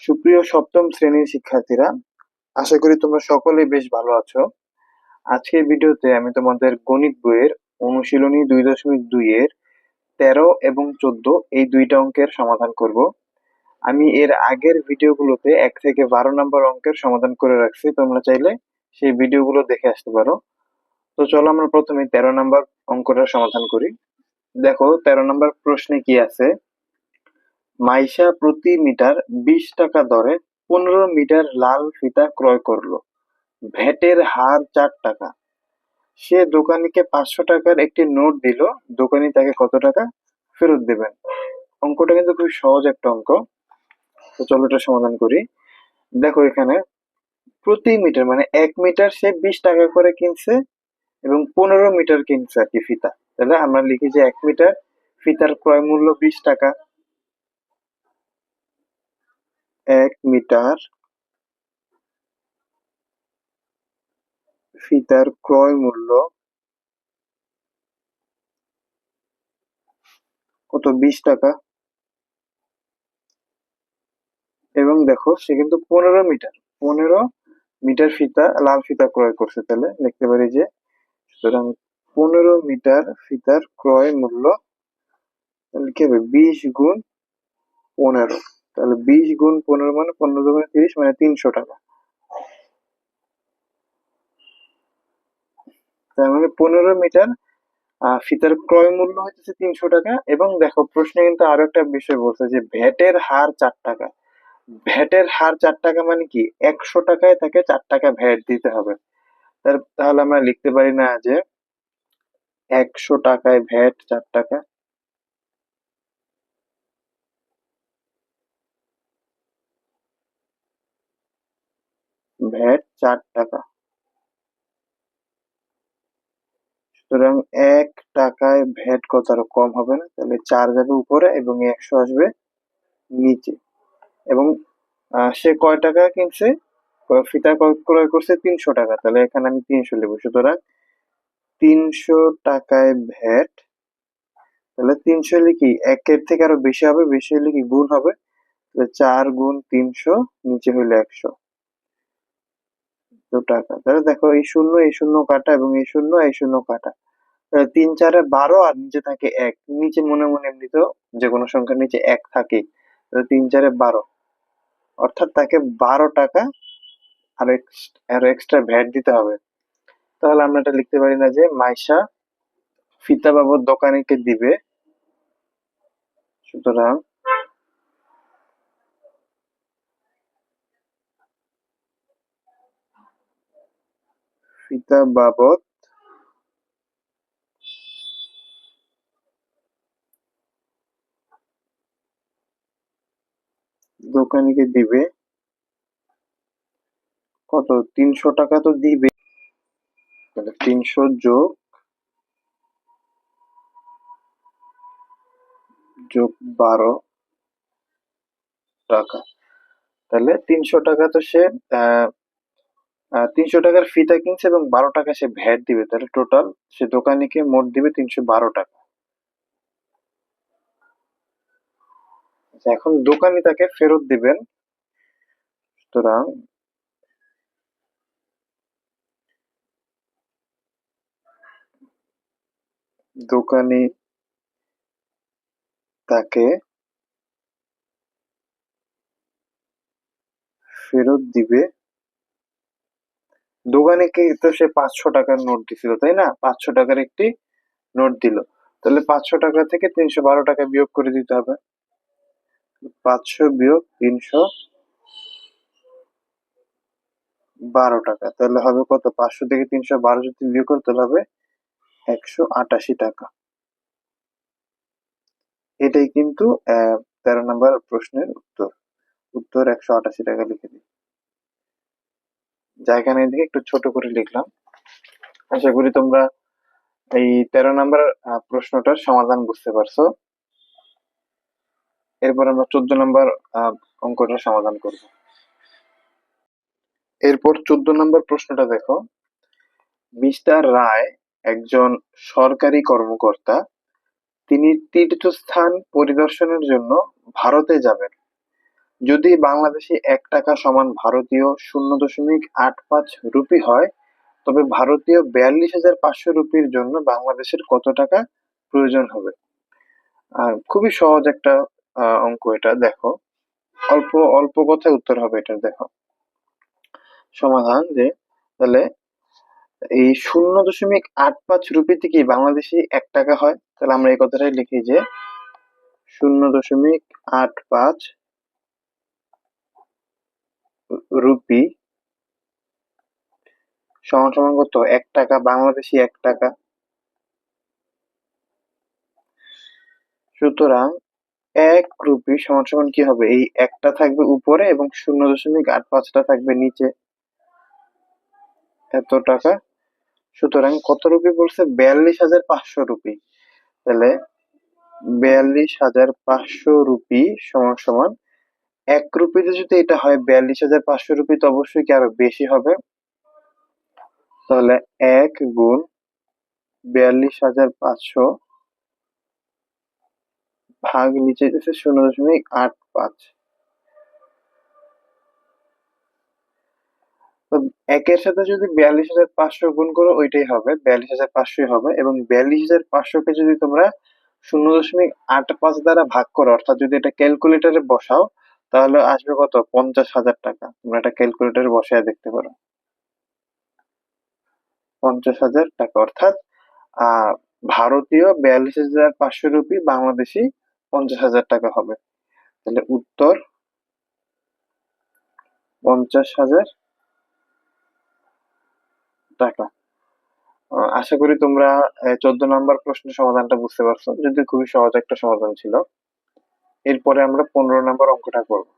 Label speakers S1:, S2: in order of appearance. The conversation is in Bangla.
S1: সুপ্রিয় সপ্তম শ্রেণীর শিক্ষার্থীরা, আশা করি তোমরা সকলেই বেশ ভালো আছো। আজকের ভিডিওতে আমি তোমাদের গণিত বইয়ের অনুশীলনী 2.2 এর 13 এবং 14 এই দুইটা অঙ্কের সমাধান করব। আমি এর আগের ভিডিওগুলোতে 1 থেকে 12 নম্বর অঙ্কের সমাধান করে রাখছি, তোমরা চাইলে সেই ভিডিওগুলো দেখে আসতে পারো। তো চলো আমরা প্রথমে 13 নম্বর অঙ্কটা সমাধান করি। দেখো 13 নম্বর প্রশ্নে কি আছে। মাইশা প্রতি মিটার 20 টাকা দরে 15 মিটার লাল ফিতা ক্রয় করলো। ভ্যাটের হার 4 টাকা। সে দোকানিকে 500 টাকার একটি নোট দিল। দোকানি তাকে কত টাকা ফেরত দেবেন? অঙ্কটা কিন্তু খুব সহজ একটা অঙ্ক। তো চলো এটা সমাধান করি। দেখো এখানে প্রতি মিটার মানে 1 মিটার সে 20 টাকা করে কিনছে এবং 15 মিটার কিনছে আর কি ফিতা। তাহলে আমরা লিখি যে 1 মিটার ফিতার ক্রয় মূল্য 20 টাকা। 1 মিটার ফিতার ক্রয় মূল্য কত? 20 টাকা। এবং দেখো সে কিন্তু 15 মিটার ফিতা লাল ফিতা ক্রয় করছে। তাহলে লিখতে পারি যে সুতরাং 15 মিটার ফিতার ক্রয় মূল্য, তাহলে কি হবে 20 গুণ 15। তাহলে 20 গুণ 15 মানে 15 গুণ 30 মানে 300 টাকা। তার মানে 15 মিটার ফিতার ক্রয় মূল্য হচ্ছে 300 টাকা। এবং দেখো প্রশ্নে কিন্তু আরো একটা বিষয় বলছে যে ভ্যাটের হার 4 টাকা। ভ্যাটের হার 4 টাকা মানে কি 100 টাকায় তাকে 4 টাকা ভ্যাট দিতে হবে। তাহলে আমরা লিখতে পারি না যে 100 টাকায় ভ্যাট 4 টাকা? ভ্যাট 4 টাকা, সুতরাং 1 টাকায় ভ্যাট কত আরো কম হবে না? তাহলে 4 যাবে উপরে এবং 100 আসবে নিচে। এবং সে কয় টাকা কিনছে? ফিতা ক্রয় করছে 300 টাকা। তাহলে এখানে আমি 300 লিখবো। সুতরাং 300 টাকায় ভ্যাট। তাহলে 300 লিখি, একের থেকে আরো বেশি হবে, বেশি হলে কি গুণ হবে। তাহলে 4 গুণ 300, নিচে হইলো 100 টাকা। তাহলে দেখো এই শূন্য কাটা এবং এই শূন্য কাটা। 3 4 12 আর নিচে থাকে 1। নিচে মনে মনে এমনিতেও যে কোনো সংখ্যার নিচে 1 থাকে। 3 4 12, অর্থাৎ তাকে 12 টাকা আর এক্সট্রা ভ্যাট দিতে হবে। তাহলে আমরা এটা লিখতে পারি না যে মাইশা ফিতা বাবদ দোকানিকে দিবে, সুতরাং ফিতা বাবদ দোকানিকে দিবে কত? 300 টাকা তো দিবে। তাহলে 300 যোগ 12 টাকা। তাহলে 300 টাকা তো সে 300 টাকার ফিতা কিনছে এবং 12 টাকা সে ভ্যাট দিবে। তাহলে টোটাল সে দোকানিকে মোট দিবে 312 টাকা। আচ্ছা, এখন দোকানি তাকে ফেরত দিবেন। সুতরাং দোকানি তাকে ফেরত দিবে। দোকানিকে তো সে 500 টাকার নোট দিছিল, তাই না? 500 টাকার একটি নোট দিল। তাহলে 500 টাকা থেকে 312 টাকা বিয়োগ করে দিতে হবে। 500 বিয়োগ 312 টাকা, তাহলে হবে কত? 500 থেকে 312 যদি বিয়োগ করতে তাহলে হবে 188 টাকা। এটাই কিন্তু 13 নম্বর প্রশ্নের উত্তর। উত্তর 188 টাকা লিখে দিই। যা এখানে এদিকে একটু ছোট করে লিখলাম। আশা করি তোমরা এই 13 নম্বর প্রশ্নটার সমাধান বুঝতে পারছো। এরপর আমরা 14 নম্বর অঙ্কটার সমাধান করব। এরপর 14 নম্বর প্রশ্নটা দেখো। মিস্টার রায় একজন সরকারি কর্মকর্তা। তিনি তীর্থস্থান পরিদর্শনের জন্য ভারতে যাবেন। যদি বাংলাদেশি ১ টাকা সমান ভারতীয় ০.৮৫ রুপি হয়, তবে ভারতীয় ৪২,৫০০ রুপির জন্য বাংলাদেশের কত টাকা প্রয়োজন হবে? খুবই সহজ একটা অঙ্ক এটা, দেখো। অল্প অল্প কথায় উত্তর হবে এটা, দেখো। সমাধান যে, তাহলে এই ০.৮৫ রুপিতে কি বাংলাদেশি ১ টাকা হয়? তাহলে আমরা এই কথাটাই লিখি যে ০.৮৫ রুপি সমান সমান কত? ১ টাকা, বাংলাদেশি ১ টাকা। সুতরাং ১ রুপি সমান সমান কি হবে? এই ১টা থাকবে উপরে এবং ০.৮৫টা থাকবে নিচে। এত টাকা। সুতরাং কত রুপি বলছে? ৪২,৫০০ রুপি। তাহলে ৪২,৫০০ রুপি সমান সমান ১ রুপিতে যদি এটা হয় ৪২,৫০০ রুপি, তো অবশ্যই কি আরো বেশি হবে। তাহলে ১ গুণ ৪২,৫০০ ভাগ নিচে দিচ্ছে ০.৮৫। তো ১-এর সাথে যদি ৪২,৫০০ গুণ করো, ওইটাই হবে, ৪২,৫০০ হবে। এবং ৪২,৫০০ কে যদি তোমরা ০.৮৫ দ্বারা ভাগ করো, অর্থাৎ যদি এটা ক্যালকুলেটরে বসাও, তাহলে আসবে কত? ৫০,০০০ টাকা। তোমরা এটা ক্যালকুলেটরে বসায় দেখতে পারো। ৫০,০০০ টাকা, অর্থাৎ ভারতীয় ৪২,৫০০ রুপি, বাংলাদেশি ৫০,০০০ টাকা হবে। তাহলে উত্তর ৫০,০০০ টাকা। আশা করি তোমরা ১৪ নম্বর প্রশ্নের সমাধানটা বুঝতে পারছো, যদি খুবই সহজ একটা সমাধান ছিল। এরপরে আমরা ১৫ নম্বর অঙ্কটা করব।